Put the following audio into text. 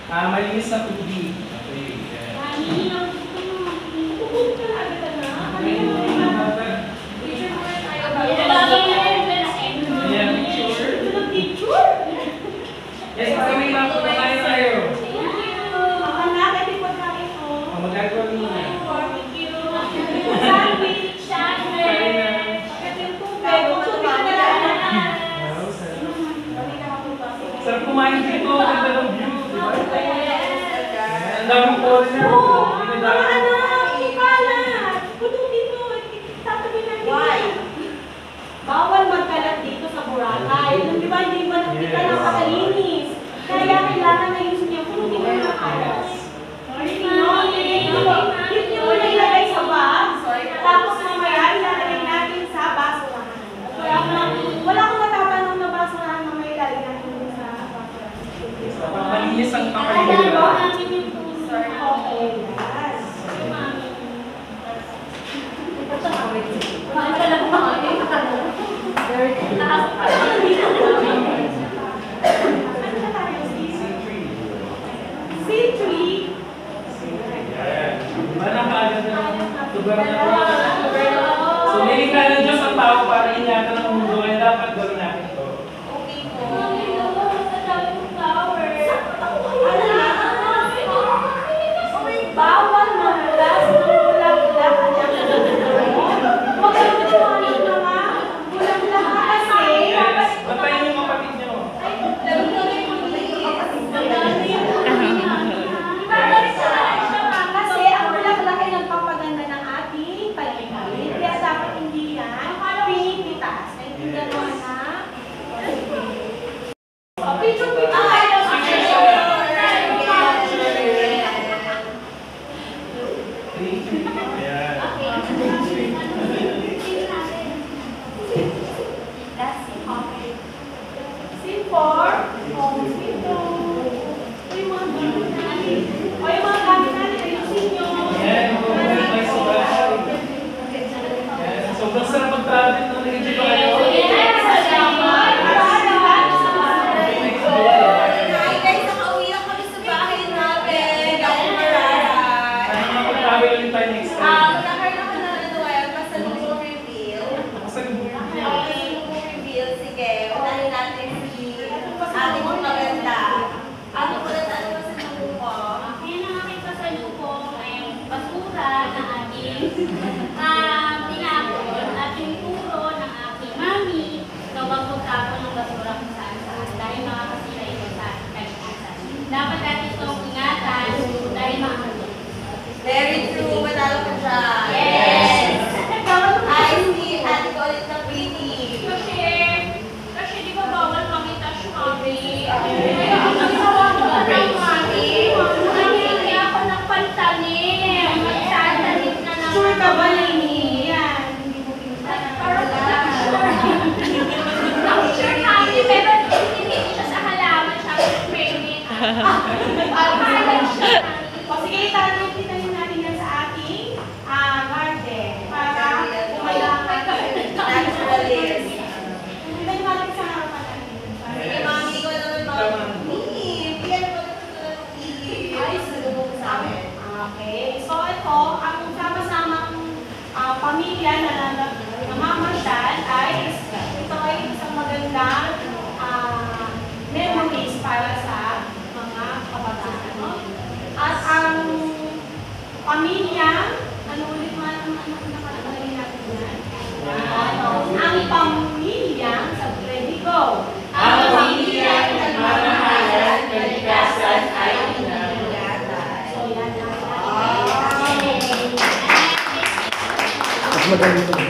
Malinis na tubig. Yes, maraming mga kumakain tayo. Magagawa muna. Sarap kumain dito. Ganda ng view. Ang daming foreigner. Bawal magkalat dito sa Boracay. Di ba, hindi ba nakakalinis? Kaya kailangan na yung siya kung hindi mo nakakalas. Hindi mo na ilagay sa bag. Tapos mamaya ilalagay natin sa basurahan. Wala akong natatanong na basurahan mamaya ilalagay natin sa basurahan. Malinis ang kapaligiran. Okay. ganito.